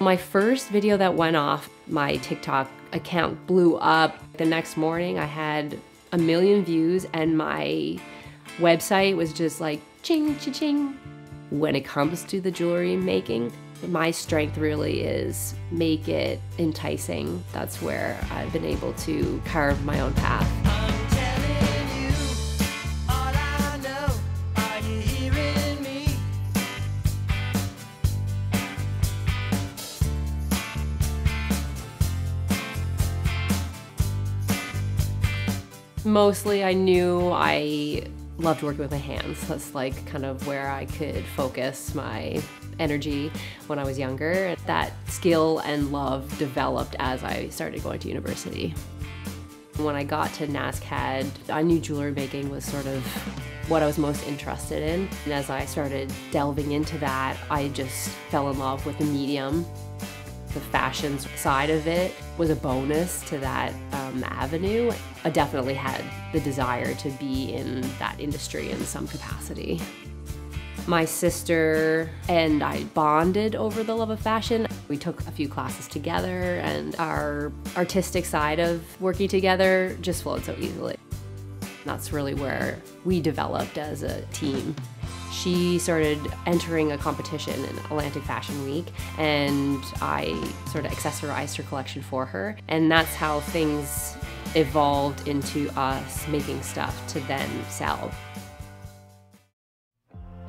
My first video that went off, my TikTok account blew up. The next morning I had 1 million views and my website was just like ching, cha-ching. When it comes to the jewelry making, my strength really is make it enticing. That's where I've been able to carve my own path. Mostly I knew I loved working with my hands. That's like kind of where I could focus my energy when I was younger. That skill and love developed as I started going to university. When I got to NASCAD, I knew jewelry making was sort of what I was most interested in. And as I started delving into that, I just fell in love with the medium. The fashion side of it was a bonus to that avenue. I definitely had the desire to be in that industry in some capacity. My sister and I bonded over the love of fashion. We took a few classes together and our artistic side of working together just flowed so easily. That's really where we developed as a team. She started entering a competition in Atlantic Fashion Week and I sort of accessorized her collection for her. And that's how things evolved into us making stuff to then sell.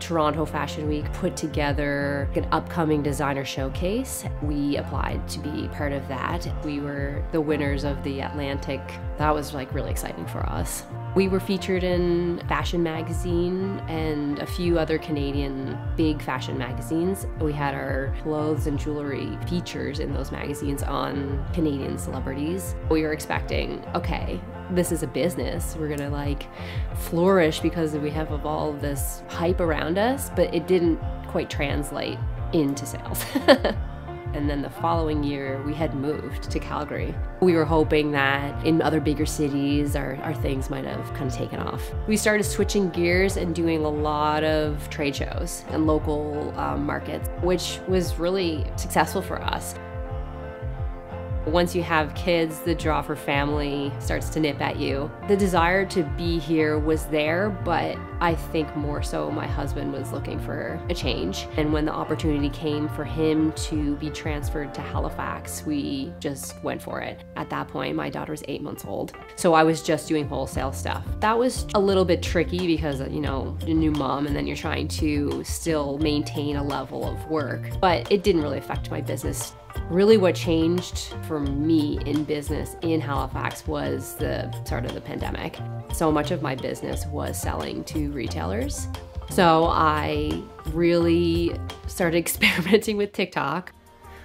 Toronto Fashion Week put together an upcoming designer showcase. We applied to be part of that. We were the winners of the Atlantic. That was like really exciting for us. We were featured in Fashion Magazine and a few other Canadian big fashion magazines. We had our clothes and jewelry features in those magazines on Canadian celebrities. We were expecting, okay, this is a business. We're gonna like flourish because we have all this hype around us, but it didn't quite translate into sales. And then the following year, we had moved to Calgary. We were hoping that in other bigger cities, our things might have kind of taken off. We started switching gears and doing a lot of trade shows and local markets, which was really successful for us. Once you have kids, the draw for family starts to nip at you. The desire to be here was there, but I think more so my husband was looking for a change. And when the opportunity came for him to be transferred to Halifax, we just went for it. At that point, my daughter was 8 months old. So I was just doing wholesale stuff. That was a little bit tricky because, you know, you're a new mom and then you're trying to still maintain a level of work. But it didn't really affect my business. Really what changed for me in business in Halifax was the start of the pandemic. So much of my business was selling to retailers. So I really started experimenting with TikTok.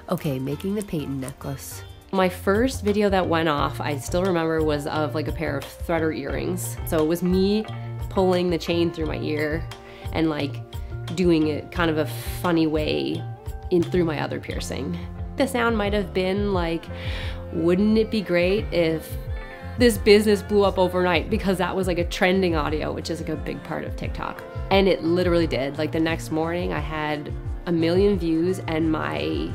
Okay, making the Peyton necklace. My first video that went off, I still remember, was of like a pair of threader earrings. So it was me pulling the chain through my ear and like doing it kind of a funny way in through my other piercing. The sound might have been like, wouldn't it be great if this business blew up overnight? Because that was like a trending audio, which is like a big part of TikTok. And it literally did. Like the next morning I had 1 million views and my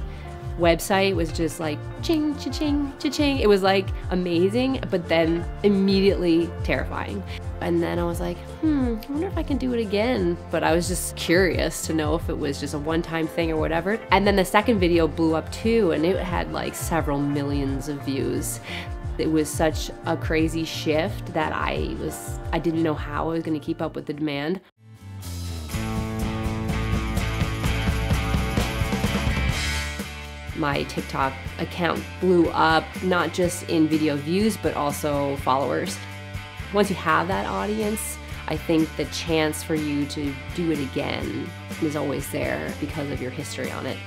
website was just like ching, cha-ching, cha-ching. It was like amazing, but then immediately terrifying. And then I was like, I wonder if I can do it again. But I was just curious to know if it was just a one-time thing or whatever. And then the second video blew up too, and it had like several millions of views. It was such a crazy shift that I didn't know how I was gonna keep up with the demand. My TikTok account blew up, not just in video views, but also followers. Once you have that audience, I think the chance for you to do it again is always there because of your history on it.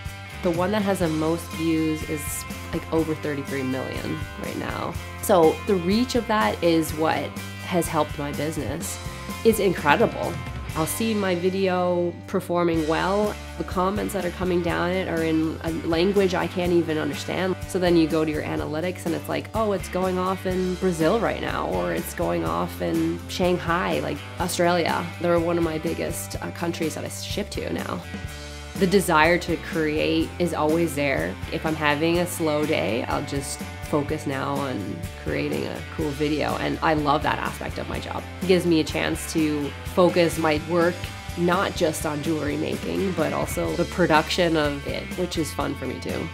The one that has the most views is like over 33 million right now. So the reach of that is what has helped my business. It's incredible. I'll see my video performing well. The comments that are coming down it are in a language I can't even understand. So then you go to your analytics and it's like, oh, it's going off in Brazil right now, or it's going off in Shanghai, like Australia. They're one of my biggest countries that I ship to now. The desire to create is always there. If I'm having a slow day, I'll just focus now on creating a cool video, and I love that aspect of my job. It gives me a chance to focus my work not just on jewelry making, but also the production of it, which is fun for me too.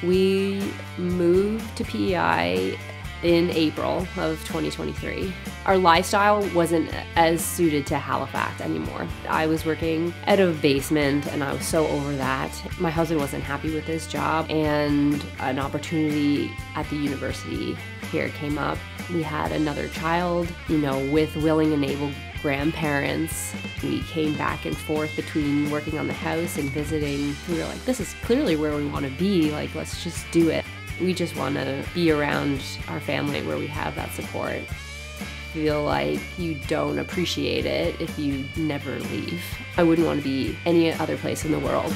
We moved to PEI in April of 2023. Our lifestyle wasn't as suited to Halifax anymore. I was working at a basement and I was so over that. My husband wasn't happy with his job, and an opportunity at the university here came up. We had another child, with willing and able grandparents. We came back and forth between working on the house and visiting. We were like, this is clearly where we want to be, like, let's just do it. We just want to be around our family where we have that support. Feel like you don't appreciate it if you never leave. I wouldn't want to be any other place in the world.